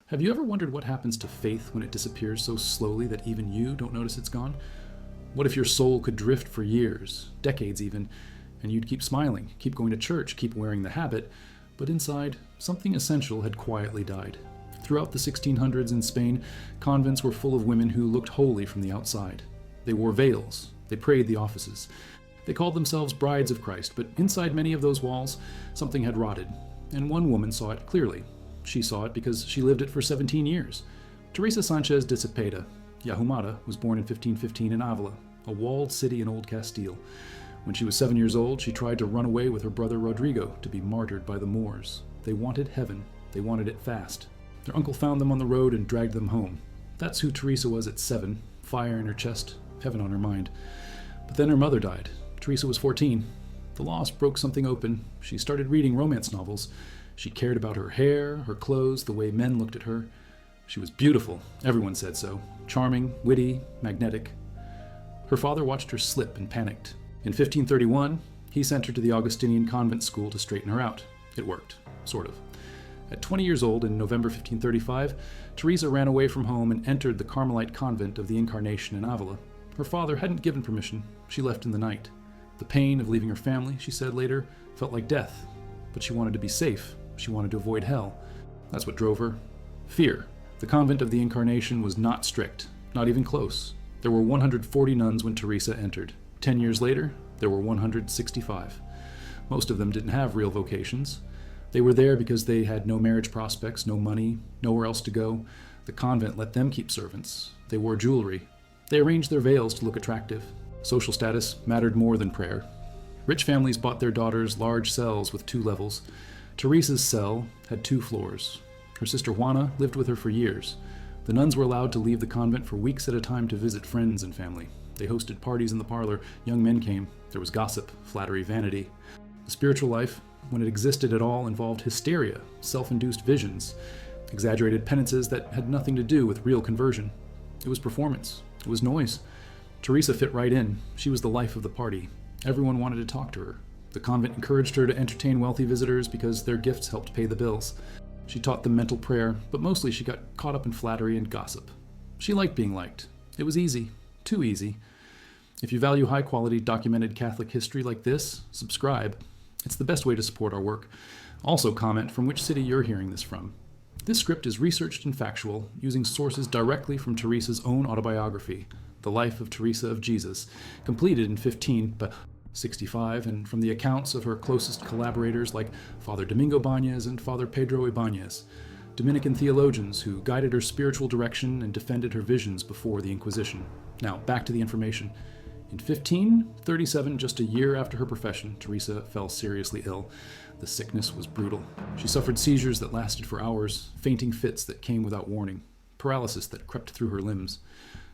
Have you ever wondered what happens to faith when it disappears so slowly that even you don't notice it's gone? What if your soul could drift for years, decades even, and you'd keep smiling, keep going to church, keep wearing the habit, but inside, something essential had quietly died. Throughout the 1600s in Spain, convents were full of women who looked holy from the outside. They wore veils, they prayed the offices. They called themselves brides of Christ, but inside many of those walls, something had rotted, and one woman saw it clearly. She saw it because she lived it for 17 years. Teresa Sanchez de Cepeda, Yahumara, was born in 1515 in Avila, a walled city in Old Castile. When she was 7 years old, she tried to run away with her brother Rodrigo to be martyred by the Moors. They wanted heaven. They wanted it fast. Their uncle found them on the road and dragged them home. That's who Teresa was at 7, fire in her chest, heaven on her mind. But then her mother died. Teresa was 14. The loss broke something open. She started reading romance novels. She cared about her hair, her clothes, the way men looked at her. She was beautiful. Everyone said so. Charming, witty, magnetic. Her father watched her slip and panicked. In 1531, he sent her to the Augustinian convent school to straighten her out. It worked, sort of. At 20 years old, in November 1535, Teresa ran away from home and entered the Carmelite convent of the Incarnation in Avila. Her father hadn't given permission. She left in the night. The pain of leaving her family, she said later, felt like death. But she wanted to be safe. She wanted to avoid hell. That's what drove her. Fear. The convent of the Incarnation was not strict, not even close. There were 140 nuns when Teresa entered. 10 years later, there were 165. Most of them didn't have real vocations. They were there because they had no marriage prospects, no money, nowhere else to go. The convent let them keep servants. They wore jewelry. They arranged their veils to look attractive. Social status mattered more than prayer. Rich families bought their daughters large cells with 2 levels. Teresa's cell had 2 floors. Her sister Juana lived with her for years. The nuns were allowed to leave the convent for weeks at a time to visit friends and family. They hosted parties in the parlor. Young men came. There was gossip, flattery, vanity. The spiritual life, when it existed at all, involved hysteria, self-induced visions, exaggerated penances that had nothing to do with real conversion. It was performance. It was noise. Teresa fit right in. She was the life of the party. Everyone wanted to talk to her. The convent encouraged her to entertain wealthy visitors because their gifts helped pay the bills. She taught them mental prayer, but mostly she got caught up in flattery and gossip. She liked being liked. It was easy. Too easy. If you value high-quality documented Catholic history like this, subscribe. It's the best way to support our work. Also comment from which city you're hearing this from. This script is researched and factual, using sources directly from Teresa's own autobiography, The Life of Teresa of Jesus, completed in 1565, and from the accounts of her closest collaborators like Father Domingo Bañez and Father Pedro Ibáñez, Dominican theologians who guided her spiritual direction and defended her visions before the Inquisition. Now, back to the information. In 1537, just a year after her profession, Teresa fell seriously ill. The sickness was brutal. She suffered seizures that lasted for hours, fainting fits that came without warning, paralysis that crept through her limbs.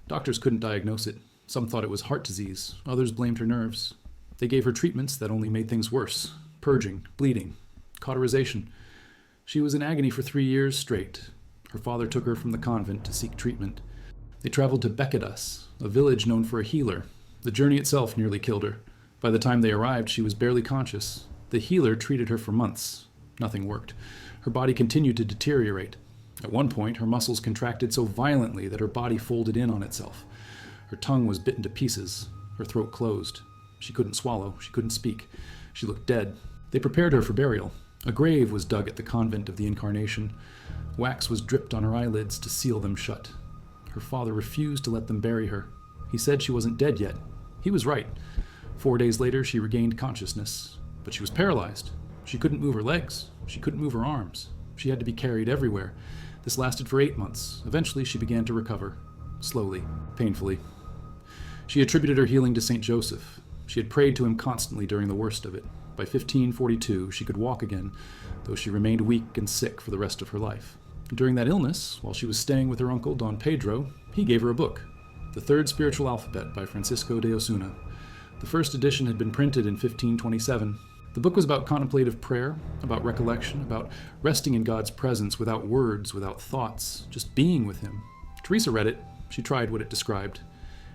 Doctors couldn't diagnose it. Some thought it was heart disease. Others blamed her nerves. They gave her treatments that only made things worse. Purging, bleeding, cauterization. She was in agony for 3 years straight. Her father took her from the convent to seek treatment. They traveled to Becadas, a village known for a healer. The journey itself nearly killed her. By the time they arrived, she was barely conscious. The healer treated her for months. Nothing worked. Her body continued to deteriorate. At one point, her muscles contracted so violently that her body folded in on itself. Her tongue was bitten to pieces. Her throat closed. She couldn't swallow. She couldn't speak. She looked dead. They prepared her for burial. A grave was dug at the convent of the Incarnation. Wax was dripped on her eyelids to seal them shut. Her father refused to let them bury her. He said she wasn't dead yet. He was right. 4 days later, she regained consciousness. But she was paralyzed. She couldn't move her legs. She couldn't move her arms. She had to be carried everywhere. This lasted for 8 months. Eventually, she began to recover. Slowly, painfully. She attributed her healing to St. Joseph. She had prayed to him constantly during the worst of it. By 1542, she could walk again, though she remained weak and sick for the rest of her life. During that illness, while she was staying with her uncle, Don Pedro, he gave her a book, The Third Spiritual Alphabet by Francisco de Osuna. The first edition had been printed in 1527. The book was about contemplative prayer, about recollection, about resting in God's presence without words, without thoughts, just being with him. Teresa read it. She tried what it described.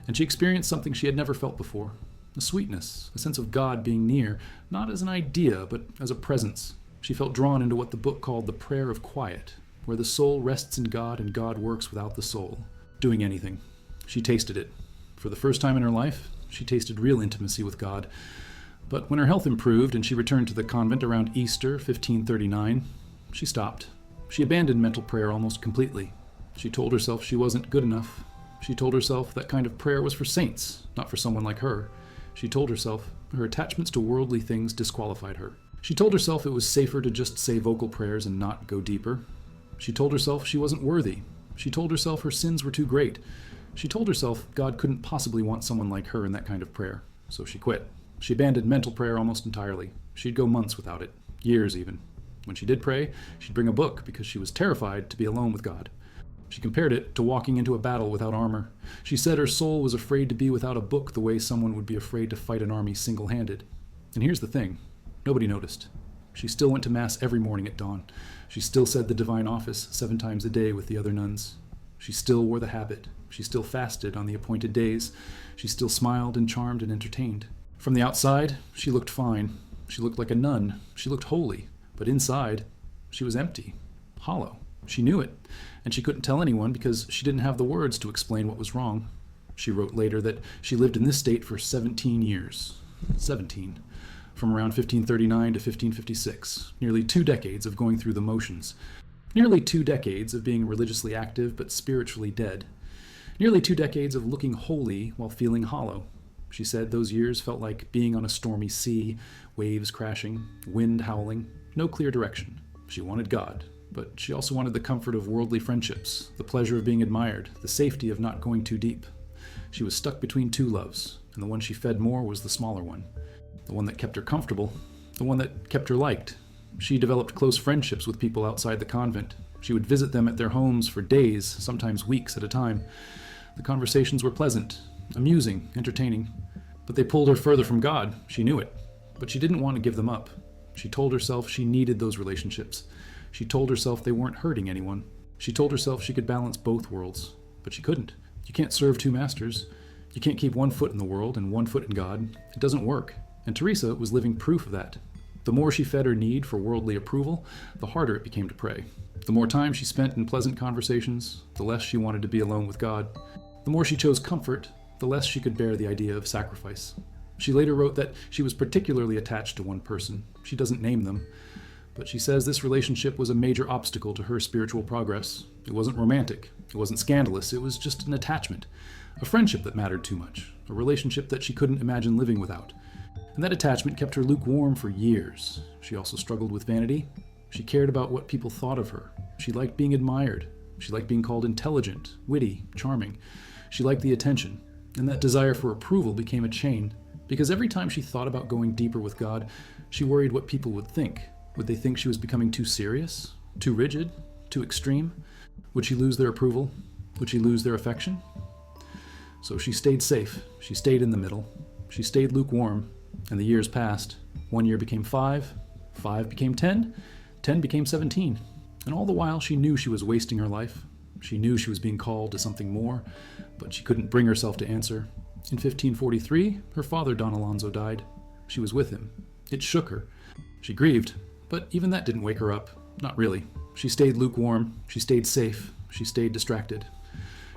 And she experienced something she had never felt before. A sweetness, a sense of God being near, not as an idea, but as a presence. She felt drawn into what the book called the prayer of quiet. where the soul rests in God and God works without the soul, doing anything. She tasted it. For the first time in her life, she tasted real intimacy with God. But when her health improved and she returned to the convent around Easter 1539, she stopped. She abandoned mental prayer almost completely. She told herself she wasn't good enough. She told herself that kind of prayer was for saints, not for someone like her. She told herself her attachments to worldly things disqualified her. She told herself it was safer to just say vocal prayers and not go deeper. She told herself she wasn't worthy. She told herself her sins were too great. She told herself God couldn't possibly want someone like her in that kind of prayer, so she quit. She abandoned mental prayer almost entirely. She'd go months without it, years even. When she did pray, she'd bring a book because she was terrified to be alone with God. She compared it to walking into a battle without armor. She said her soul was afraid to be without a book the way someone would be afraid to fight an army single-handed. And here's the thing. Nobody noticed. She still went to Mass every morning at dawn. She still said the Divine Office 7 times a day with the other nuns. She still wore the habit. She still fasted on the appointed days. She still smiled and charmed and entertained. From the outside, she looked fine. She looked like a nun. She looked holy. But inside, she was empty, hollow. She knew it, and she couldn't tell anyone because she didn't have the words to explain what was wrong. She wrote later that she lived in this state for 17 years. 17. From around 1539 to 1556. Nearly 2 decades of going through the motions. Nearly 2 decades of being religiously active but spiritually dead. Nearly 2 decades of looking holy while feeling hollow. She said those years felt like being on a stormy sea, waves crashing, wind howling, no clear direction. She wanted God, but she also wanted the comfort of worldly friendships, the pleasure of being admired, the safety of not going too deep. She was stuck between 2 loves, and the one she fed more was the smaller one. The one that kept her comfortable, the one that kept her liked. She developed close friendships with people outside the convent. She would visit them at their homes for days, sometimes weeks at a time. The conversations were pleasant, amusing, entertaining. But they pulled her further from God. She knew it. But she didn't want to give them up. She told herself she needed those relationships. She told herself they weren't hurting anyone. She told herself she could balance both worlds. But she couldn't. You can't serve 2 masters. You can't keep 1 foot in the world and 1 foot in God. It doesn't work. And Teresa was living proof of that. The more she fed her need for worldly approval, the harder it became to pray. The more time she spent in pleasant conversations, the less she wanted to be alone with God. The more she chose comfort, the less she could bear the idea of sacrifice. She later wrote that she was particularly attached to one person. She doesn't name them, but she says this relationship was a major obstacle to her spiritual progress. It wasn't romantic. It wasn't scandalous. It was just an attachment, a friendship that mattered too much, a relationship that she couldn't imagine living without. And that attachment kept her lukewarm for years. She also struggled with vanity. She cared about what people thought of her. She liked being admired. She liked being called intelligent, witty, charming. She liked the attention. And that desire for approval became a chain, because every time she thought about going deeper with God, she worried what people would think. Would they think she was becoming too serious, too rigid, too extreme? Would she lose their approval? Would she lose their affection? So she stayed safe. She stayed in the middle. She stayed lukewarm. And the years passed. 1 year became 5, 5 became 10, 10 became 17. And all the while she knew she was wasting her life. She knew she was being called to something more, but she couldn't bring herself to answer. In 1543, her father Don Alonso died. She was with him. It shook her. She grieved, but even that didn't wake her up. Not really. She stayed lukewarm. She stayed safe. She stayed distracted.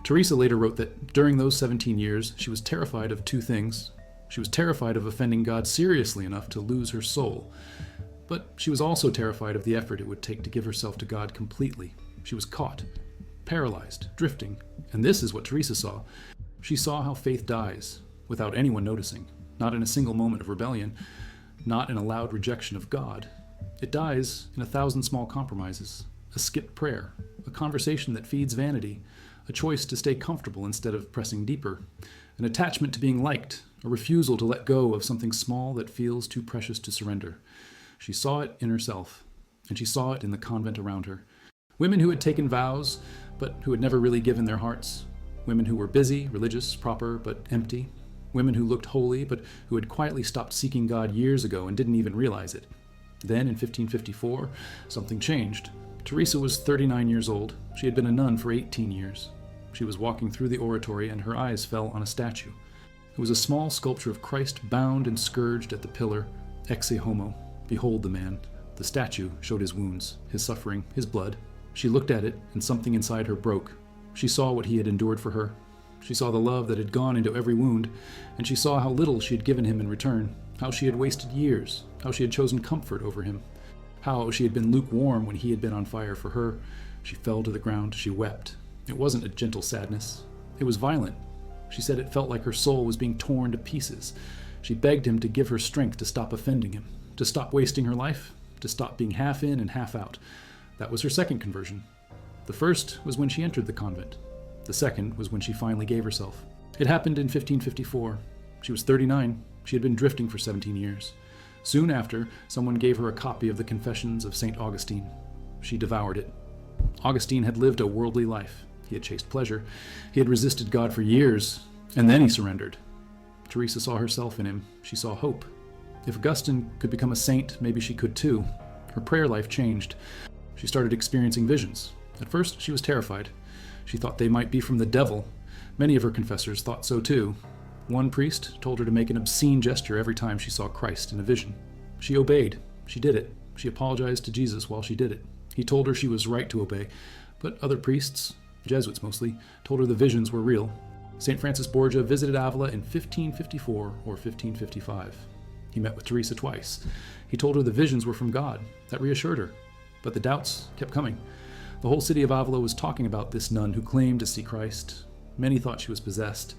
Teresa later wrote that during those 17 years, she was terrified of 2 things. She was terrified of offending God seriously enough to lose her soul. But she was also terrified of the effort it would take to give herself to God completely. She was caught, paralyzed, drifting. And this is what Teresa saw. She saw how faith dies, without anyone noticing, not in a single moment of rebellion, not in a loud rejection of God. It dies in 1,000 small compromises, a skipped prayer, a conversation that feeds vanity, a choice to stay comfortable instead of pressing deeper, an attachment to being liked, a refusal to let go of something small that feels too precious to surrender. She saw it in herself, and she saw it in the convent around her. Women who had taken vows, but who had never really given their hearts. Women who were busy, religious, proper, but empty. Women who looked holy, but who had quietly stopped seeking God years ago and didn't even realize it. Then, in 1554, something changed. Teresa was 39 years old. She had been a nun for 18 years. She was walking through the oratory, and her eyes fell on a statue. It was a small sculpture of Christ bound and scourged at the pillar, Ecce Homo, behold the man. The statue showed his wounds, his suffering, his blood. She looked at it, and something inside her broke. She saw what he had endured for her. She saw the love that had gone into every wound, and she saw how little she had given him in return, how she had wasted years, how she had chosen comfort over him, how she had been lukewarm when he had been on fire for her. She fell to the ground. She wept. It wasn't a gentle sadness. It was violent. She said it felt like her soul was being torn to pieces. She begged him to give her strength to stop offending him, to stop wasting her life, to stop being half in and half out. That was her second conversion. The first was when she entered the convent. The second was when she finally gave herself. It happened in 1554. She was 39. She had been drifting for 17 years. Soon after, someone gave her a copy of the Confessions of St. Augustine. She devoured it. Augustine had lived a worldly life. He had chased pleasure. He had resisted God for years, and then he surrendered. Teresa saw herself in him. She saw hope. If Augustine could become a saint, maybe she could too. Her prayer life changed. She started experiencing visions. At first, she was terrified. She thought they might be from the devil. Many of her confessors thought so too. One priest told her to make an obscene gesture every time she saw Christ in a vision. She obeyed. She did it. She apologized to Jesus while she did it. He told her she was right to obey, but other priests, Jesuits mostly, told her the visions were real. St. Francis Borgia visited Avila in 1554 or 1555. He met with Teresa twice. He told her the visions were from God. That reassured her. But the doubts kept coming. The whole city of Avila was talking about this nun who claimed to see Christ. Many thought she was possessed.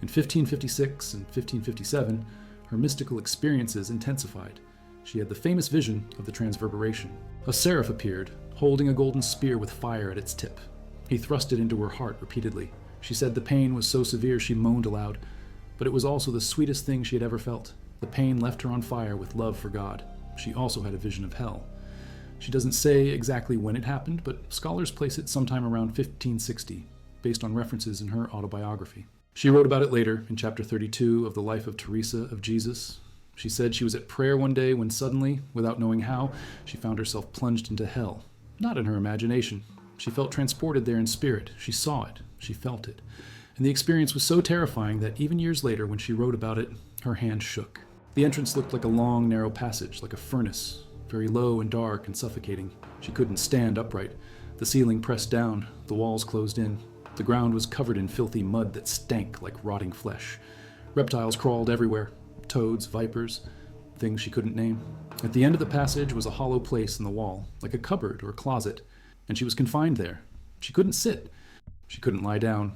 In 1556 and 1557, her mystical experiences intensified. She had the famous vision of the transverberation. A seraph appeared, holding a golden spear with fire at its tip. He thrust it into her heart repeatedly. She said the pain was so severe she moaned aloud, but it was also the sweetest thing she had ever felt. The pain left her on fire with love for God. She also had a vision of hell. She doesn't say exactly when it happened, but scholars place it sometime around 1560, based on references in her autobiography. She wrote about it later in chapter 32 of the Life of Teresa of Jesus. She said she was at prayer one day when suddenly, without knowing how, she found herself plunged into hell. Not in her imagination. She felt transported there in spirit. She saw it. She felt it. And the experience was so terrifying that even years later, when she wrote about it, her hand shook. The entrance looked like a long, narrow passage, like a furnace, very low and dark and suffocating. She couldn't stand upright. The ceiling pressed down. The walls closed in. The ground was covered in filthy mud that stank like rotting flesh. Reptiles crawled everywhere. Toads, vipers, things she couldn't name. At the end of the passage was a hollow place in the wall, like a cupboard or a closet, and she was confined there. She couldn't sit. She couldn't lie down.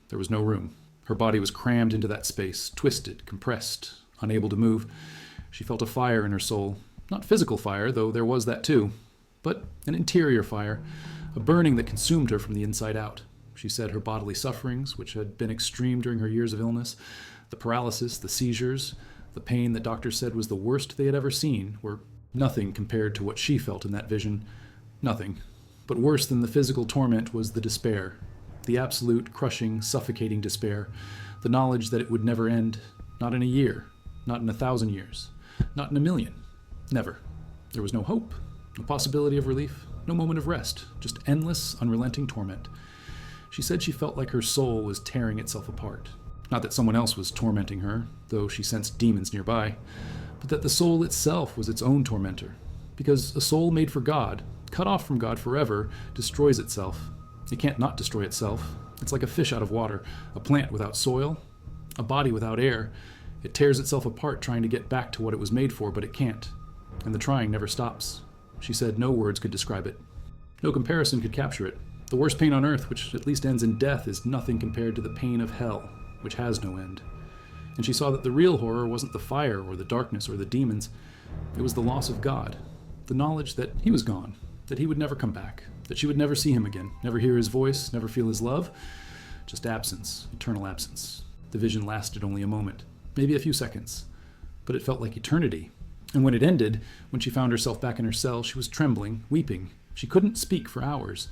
There was no room. Her body was crammed into that space, twisted, compressed, unable to move. She felt a fire in her soul. Not physical fire, though there was that too, but an interior fire, a burning that consumed her from the inside out. She said her bodily sufferings, which had been extreme during her years of illness, the paralysis, the seizures, the pain that doctors said was the worst they had ever seen, were nothing compared to what she felt in that vision. Nothing. But worse than the physical torment was the despair, the absolute, crushing, suffocating despair, the knowledge that it would never end, not in a year, not in 1,000 years, not in 1,000,000. Never. There was no hope, no possibility of relief, no moment of rest, just endless, unrelenting torment. She said she felt like her soul was tearing itself apart. Not that someone else was tormenting her, though she sensed demons nearby, but that the soul itself was its own tormentor. Because a soul made for God, cut off from God forever, destroys itself. It can't not destroy itself. It's like a fish out of water, a plant without soil, a body without air. It tears itself apart trying to get back to what it was made for, but it can't. And the trying never stops. She said no words could describe it. No comparison could capture it. The worst pain on earth, which at least ends in death, is nothing compared to the pain of hell, which has no end. And she saw that the real horror wasn't the fire or the darkness or the demons. It was the loss of God, the knowledge that he was gone, that he would never come back, that she would never see him again, never hear his voice, never feel his love. Just absence, eternal absence. The vision lasted only a moment, maybe a few seconds, but it felt like eternity. And when it ended, when she found herself back in her cell, she was trembling, weeping. She couldn't speak for hours.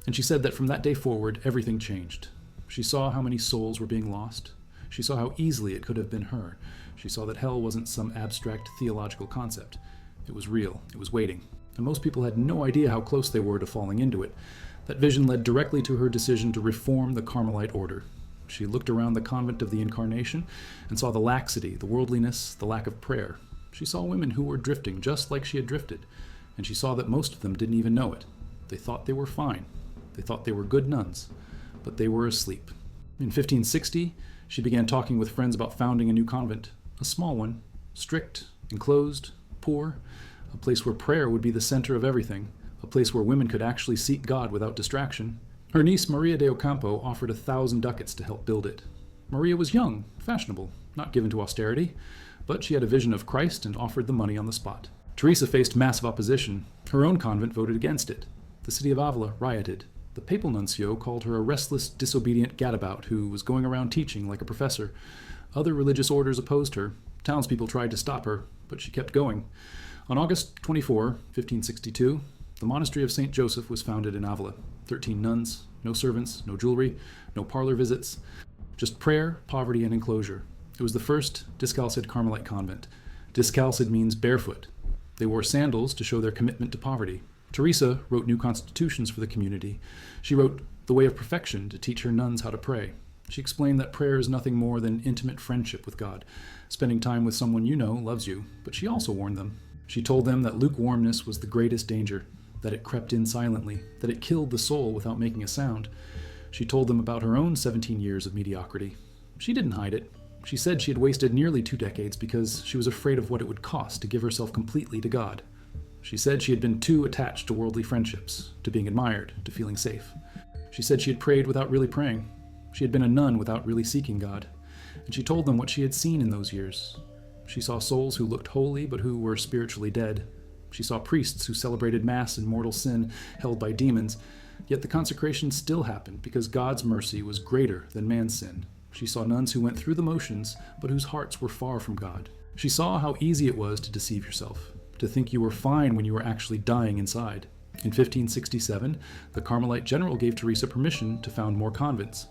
And she said that from that day forward, everything changed. She saw how many souls were being lost. She saw how easily it could have been her. She saw that hell wasn't some abstract theological concept. It was real. It was waiting. And most people had no idea how close they were to falling into it. That vision led directly to her decision to reform the Carmelite order. She looked around the convent of the Incarnation and saw the laxity, the worldliness, the lack of prayer. She saw women who were drifting just like she had drifted, and she saw that most of them didn't even know it. They thought they were fine. They thought they were good nuns, but they were asleep. In 1560, she began talking with friends about founding a new convent, a small one, strict, enclosed, poor, a place where prayer would be the center of everything, a place where women could actually seek God without distraction. Her niece Maria de Ocampo offered 1,000 ducats to help build it. Maria was young, fashionable, not given to austerity, but she had a vision of Christ and offered the money on the spot. Teresa faced massive opposition. Her own convent voted against it. The city of Avila rioted. The papal nuncio called her a restless, disobedient gadabout who was going around teaching like a professor. Other religious orders opposed her. Townspeople tried to stop her, but she kept going. On August 24, 1562, the monastery of St. Joseph was founded in Avila. 13 nuns, no servants, no jewelry, no parlor visits, just prayer, poverty, and enclosure. It was the first discalced Carmelite convent. Discalced means barefoot. They wore sandals to show their commitment to poverty. Teresa wrote new constitutions for the community. She wrote The Way of Perfection to teach her nuns how to pray. She explained that prayer is nothing more than intimate friendship with God, spending time with someone you know loves you, but she also warned them. She told them that lukewarmness was the greatest danger, that it crept in silently, that it killed the soul without making a sound. She told them about her own 17 years of mediocrity. She didn't hide it. She said she had wasted nearly 2 decades because she was afraid of what it would cost to give herself completely to God. She said she had been too attached to worldly friendships, to being admired, to feeling safe. She said she had prayed without really praying. She had been a nun without really seeking God. And she told them what she had seen in those years. She saw souls who looked holy but who were spiritually dead. She saw priests who celebrated Mass in mortal sin, held by demons. Yet the consecration still happened because God's mercy was greater than man's sin. She saw nuns who went through the motions, but whose hearts were far from God. She saw how easy it was to deceive yourself, to think you were fine when you were actually dying inside. In 1567, the Carmelite general gave Teresa permission to found more convents.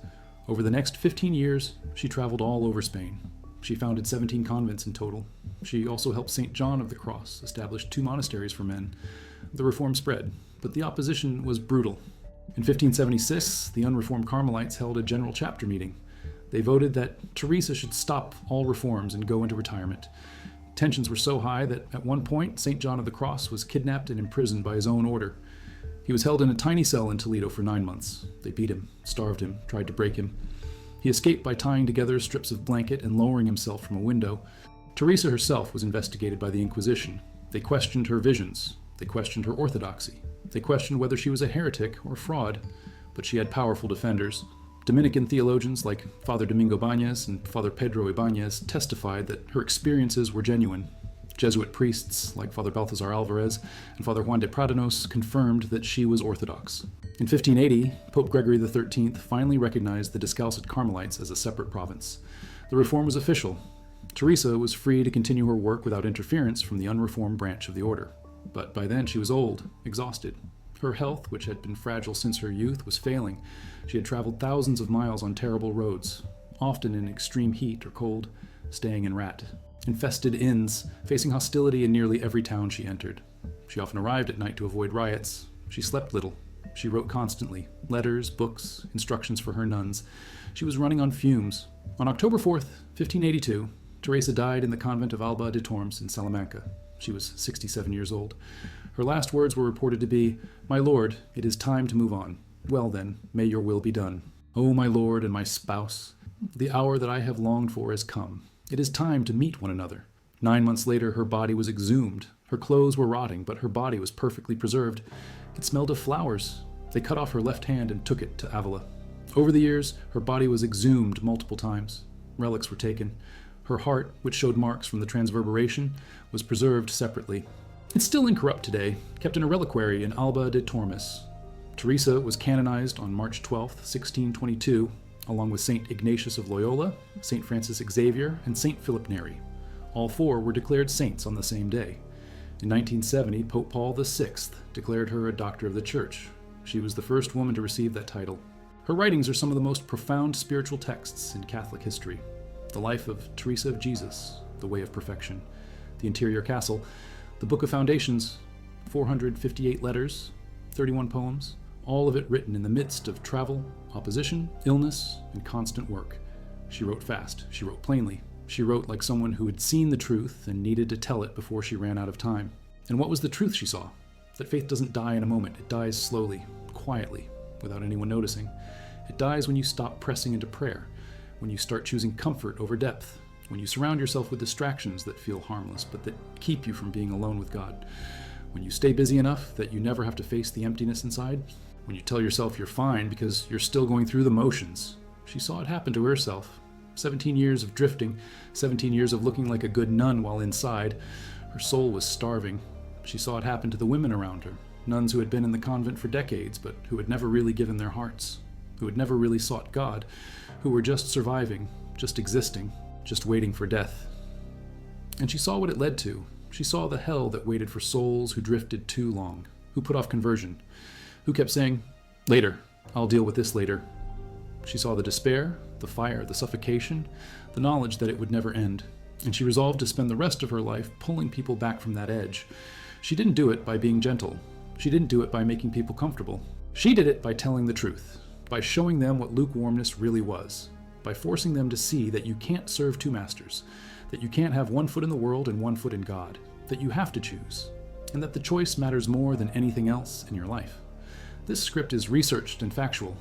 Over the next 15 years, she traveled all over Spain. She founded 17 convents in total. She also helped St. John of the Cross establish 2 monasteries for men. The reform spread, but the opposition was brutal. In 1576, the unreformed Carmelites held a general chapter meeting. They voted that Teresa should stop all reforms and go into retirement. Tensions were so high that at one point, St. John of the Cross was kidnapped and imprisoned by his own order. He was held in a tiny cell in Toledo for 9 months. They beat him, starved him, tried to break him. He escaped by tying together strips of blanket and lowering himself from a window. Teresa herself was investigated by the Inquisition. They questioned her visions. They questioned her orthodoxy. They questioned whether she was a heretic or fraud, but she had powerful defenders. Dominican theologians like Father Domingo Bañez and Father Pedro Ibáñez testified that her experiences were genuine. Jesuit priests like Father Balthazar Alvarez and Father Juan de Pradanos confirmed that she was Orthodox. In 1580, Pope Gregory XIII finally recognized the Discalced Carmelites as a separate province. The reform was official. Teresa was free to continue her work without interference from the unreformed branch of the order. But by then she was old, exhausted. Her health, which had been fragile since her youth, was failing. She had traveled thousands of miles on terrible roads, often in extreme heat or cold, staying in rat-infested inns, facing hostility in nearly every town she entered. She often arrived at night to avoid riots. She slept little. She wrote constantly, letters, books, instructions for her nuns. She was running on fumes. On October 4th, 1582, Teresa died in the convent of Alba de Tormes in Salamanca. She was 67 years old. Her last words were reported to be, "My Lord, it is time to move on. Well then, may your will be done. O my Lord and my spouse, the hour that I have longed for has come. It is time to meet one another." 9 months later, her body was exhumed. Her clothes were rotting, but her body was perfectly preserved. It smelled of flowers. They cut off her left hand and took it to Avila. Over the years, her body was exhumed multiple times. Relics were taken. Her heart, which showed marks from the transverberation, was preserved separately. It's still incorrupt today, kept in a reliquary in Alba de Tormes. Teresa was canonized on March 12, 1622, along with St. Ignatius of Loyola, St. Francis Xavier, and St. Philip Neri. All 4 were declared saints on the same day. In 1970, Pope Paul VI declared her a Doctor of the Church. She was the first woman to receive that title. Her writings are some of the most profound spiritual texts in Catholic history. The Life of Teresa of Jesus, The Way of Perfection, The Interior Castle, The Book of Foundations, 458 letters, 31 poems, all of it written in the midst of travel, opposition, illness, and constant work. She wrote fast. She wrote plainly. She wrote like someone who had seen the truth and needed to tell it before she ran out of time. And what was the truth she saw? That faith doesn't die in a moment. It dies slowly, quietly, without anyone noticing. It dies when you stop pressing into prayer, when you start choosing comfort over depth, when you surround yourself with distractions that feel harmless but that keep you from being alone with God, when you stay busy enough that you never have to face the emptiness inside, when you tell yourself you're fine because you're still going through the motions. She saw it happen to herself. 17 years of drifting, 17 years of looking like a good nun while inside. Her soul was starving. She saw it happen to the women around her, nuns who had been in the convent for decades but who had never really given their hearts, who had never really sought God, who were just surviving, just existing, just waiting for death. And she saw what it led to. She saw the hell that waited for souls who drifted too long, who put off conversion, who kept saying, "Later, I'll deal with this later." She saw the despair, the fire, the suffocation, the knowledge that it would never end, and she resolved to spend the rest of her life pulling people back from that edge. She didn't do it by being gentle. She didn't do it by making people comfortable. She did it by telling the truth, by showing them what lukewarmness really was, by forcing them to see that you can't serve two masters, that you can't have one foot in the world and one foot in God, that you have to choose, and that the choice matters more than anything else in your life. This script is researched and factual.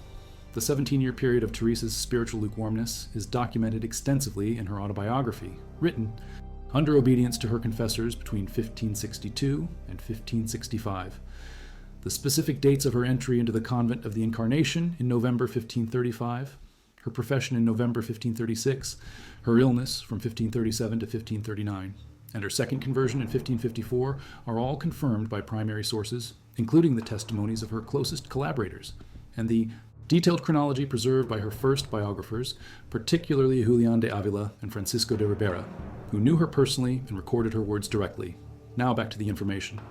The 17-year period of Teresa's spiritual lukewarmness is documented extensively in her autobiography, written under obedience to her confessors between 1562 and 1565. The specific dates of her entry into the convent of the Incarnation in November 1535, her profession in November 1536, her illness from 1537 to 1539, and her second conversion in 1554 are all confirmed by primary sources, including the testimonies of her closest collaborators, and the detailed chronology preserved by her first biographers, particularly Julián de Ávila and Francisco de Ribera, who knew her personally and recorded her words directly. Now back to the information.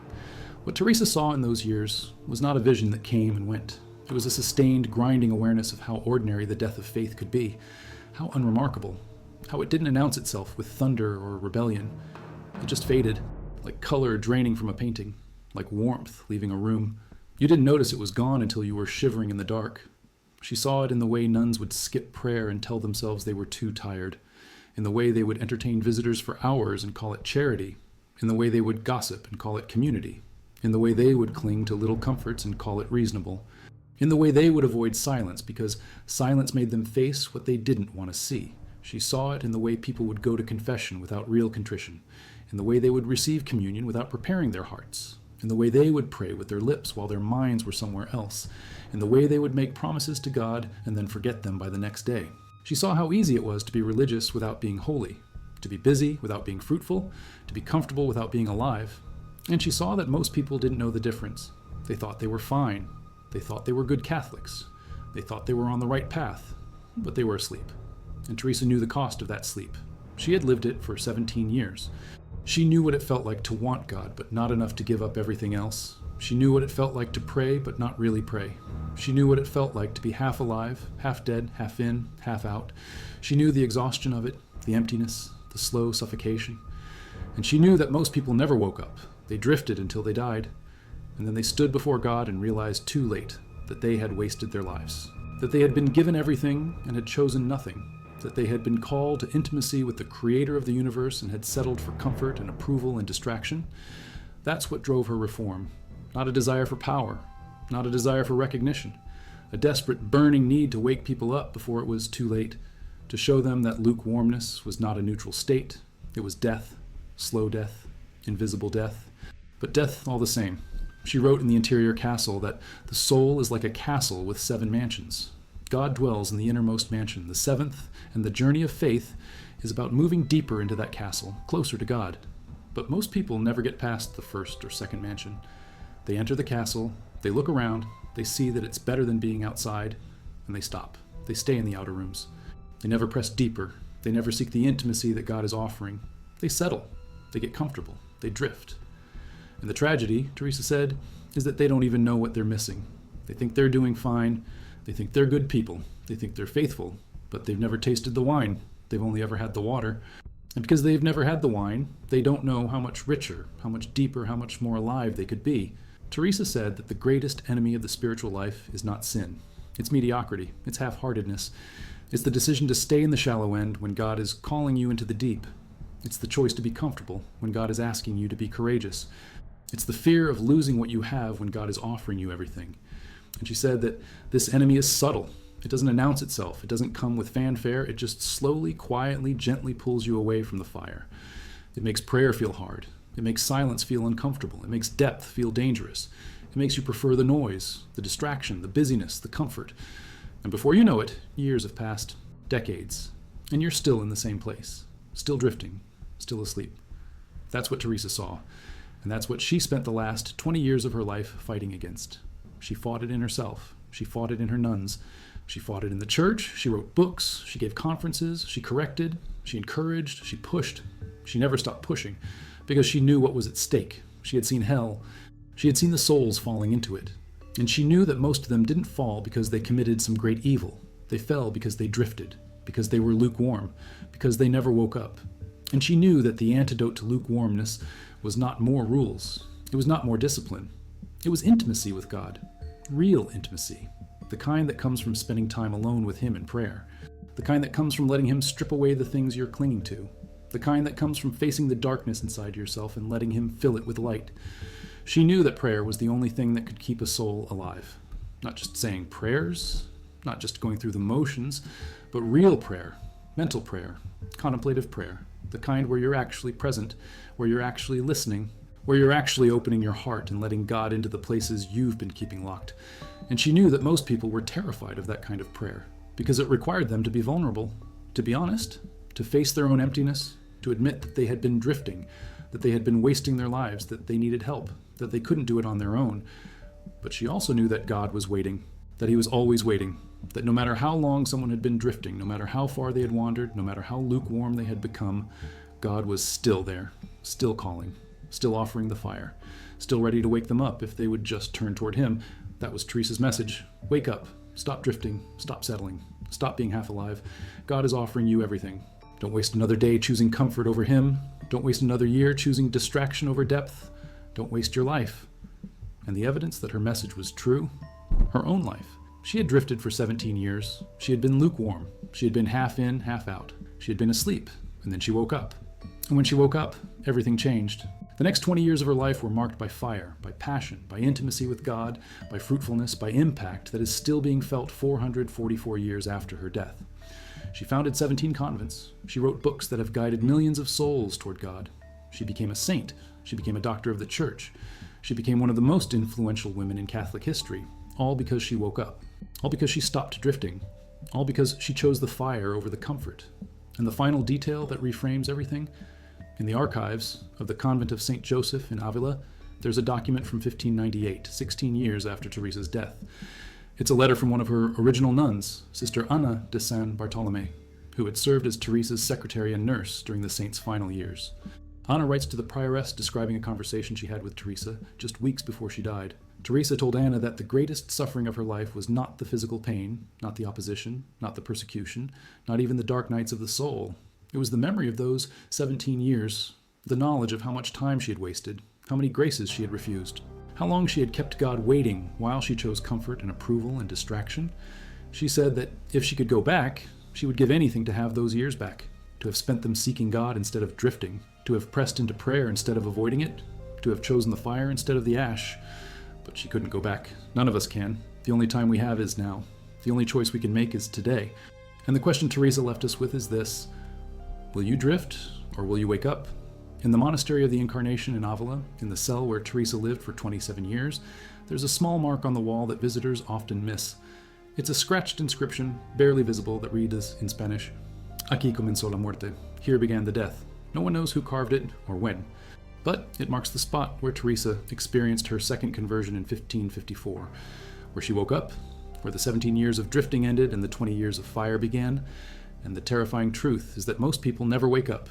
What Teresa saw in those years was not a vision that came and went. It was a sustained, grinding awareness of how ordinary the death of faith could be, how unremarkable, how it didn't announce itself with thunder or rebellion. It just faded, like color draining from a painting, like warmth leaving a room. You didn't notice it was gone until you were shivering in the dark. She saw it in the way nuns would skip prayer and tell themselves they were too tired, in the way they would entertain visitors for hours and call it charity, in the way they would gossip and call it community, in the way they would cling to little comforts and call it reasonable, in the way they would avoid silence because silence made them face what they didn't want to see. She saw it in the way people would go to confession without real contrition, in the way they would receive communion without preparing their hearts, in the way they would pray with their lips while their minds were somewhere else, in the way they would make promises to God and then forget them by the next day. She saw how easy it was to be religious without being holy, to be busy without being fruitful, to be comfortable without being alive. And she saw that most people didn't know the difference. They thought they were fine. They thought they were good Catholics. They thought they were on the right path, but they were asleep. And Teresa knew the cost of that sleep. She had lived it for 17 years. She knew what it felt like to want God, but not enough to give up everything else. She knew what it felt like to pray, but not really pray. She knew what it felt like to be half alive, half dead, half in, half out. She knew the exhaustion of it, the emptiness, the slow suffocation. And she knew that most people never woke up. They drifted until they died. And then they stood before God and realized too late that they had wasted their lives, that they had been given everything and had chosen nothing, that they had been called to intimacy with the creator of the universe and had settled for comfort and approval and distraction. That's what drove her reform. Not a desire for power, not a desire for recognition, a desperate, burning need to wake people up before it was too late, to show them that lukewarmness was not a neutral state. It was death, slow death, invisible death, but death all the same. She wrote in The Interior Castle that the soul is like a castle with 7 mansions. God dwells in the innermost mansion, the 7th, and the journey of faith is about moving deeper into that castle, closer to God. But most people never get past the 1st or 2nd mansion. They enter the castle, they look around, they see that it's better than being outside, and they stop. They stay in the outer rooms. They never press deeper. They never seek the intimacy that God is offering. They settle. They get comfortable. They drift. And the tragedy, Teresa said, is that they don't even know what they're missing. They think they're doing fine. They think they're good people. They think they're faithful, but they've never tasted the wine. They've only ever had the water. And because they've never had the wine, they don't know how much richer, how much deeper, how much more alive they could be. Teresa said that the greatest enemy of the spiritual life is not sin. It's mediocrity. It's half-heartedness. It's the decision to stay in the shallow end when God is calling you into the deep. It's the choice to be comfortable when God is asking you to be courageous. It's the fear of losing what you have when God is offering you everything. And she said that this enemy is subtle. It doesn't announce itself. It doesn't come with fanfare. It just slowly, quietly, gently pulls you away from the fire. It makes prayer feel hard. It makes silence feel uncomfortable. It makes depth feel dangerous. It makes you prefer the noise, the distraction, the busyness, the comfort. And before you know it, years have passed, decades, and you're still in the same place, still drifting, still asleep. That's what Teresa saw, and that's what she spent the last 20 years of her life fighting against. She fought it in herself. She fought it in her nuns. She fought it in the church. She wrote books. She gave conferences. She corrected. She encouraged. She pushed. She never stopped pushing because she knew what was at stake. She had seen hell. She had seen the souls falling into it. And she knew that most of them didn't fall because they committed some great evil. They fell because they drifted, because they were lukewarm, because they never woke up. And she knew that the antidote to lukewarmness was not more rules. It was not more discipline. It was intimacy with God, real intimacy, the kind that comes from spending time alone with Him in prayer, the kind that comes from letting Him strip away the things you're clinging to, the kind that comes from facing the darkness inside yourself and letting Him fill it with light. She knew that prayer was the only thing that could keep a soul alive. Not just saying prayers, not just going through the motions, but real prayer, mental prayer, contemplative prayer, the kind where you're actually present, where you're actually listening, where you're actually opening your heart and letting God into the places you've been keeping locked. And she knew that most people were terrified of that kind of prayer because it required them to be vulnerable, to be honest, to face their own emptiness, to admit that they had been drifting, that they had been wasting their lives, that they needed help, that they couldn't do it on their own. But she also knew that God was waiting, that He was always waiting, that no matter how long someone had been drifting, no matter how far they had wandered, no matter how lukewarm they had become, God was still there, still calling, still offering the fire, still ready to wake them up if they would just turn toward Him. That was Teresa's message. Wake up, stop drifting, stop settling, stop being half alive. God is offering you everything. Don't waste another day choosing comfort over Him. Don't waste another year choosing distraction over depth. Don't waste your life. And the evidence that her message was true, her own life. She had drifted for 17 years. She had been lukewarm. She had been half in, half out. She had been asleep, and then she woke up. And when she woke up, everything changed. The next 20 years of her life were marked by fire, by passion, by intimacy with God, by fruitfulness, by impact that is still being felt 444 years after her death. She founded 17 convents. She wrote books that have guided millions of souls toward God. She became a saint. She became a doctor of the church. She became one of the most influential women in Catholic history, all because she woke up, all because she stopped drifting, all because she chose the fire over the comfort. And the final detail that reframes everything? In the archives of the convent of St. Joseph in Avila, there's a document from 1598, 16 years after Teresa's death. It's a letter from one of her original nuns, Sister Anna de San Bartolome, who had served as Teresa's secretary and nurse during the saint's final years. Anna writes to the prioress describing a conversation she had with Teresa just weeks before she died. Teresa told Anna that the greatest suffering of her life was not the physical pain, not the opposition, not the persecution, not even the dark nights of the soul. It was the memory of those 17 years, the knowledge of how much time she had wasted, how many graces she had refused, how long she had kept God waiting while she chose comfort and approval and distraction. She said that if she could go back, she would give anything to have those years back, to have spent them seeking God instead of drifting, to have pressed into prayer instead of avoiding it, to have chosen the fire instead of the ash. But she couldn't go back. None of us can. The only time we have is now. The only choice we can make is today. And the question Teresa left us with is this: will you drift, or will you wake up? In the Monastery of the Incarnation in Avila, in the cell where Teresa lived for 27 years, there's a small mark on the wall that visitors often miss. It's a scratched inscription, barely visible, that reads in Spanish, "Aquí comenzó la muerte." Here began the death. No one knows who carved it or when, but it marks the spot where Teresa experienced her second conversion in 1554, where she woke up, where the 17 years of drifting ended and the 20 years of fire began. And the terrifying truth is that most people never wake up.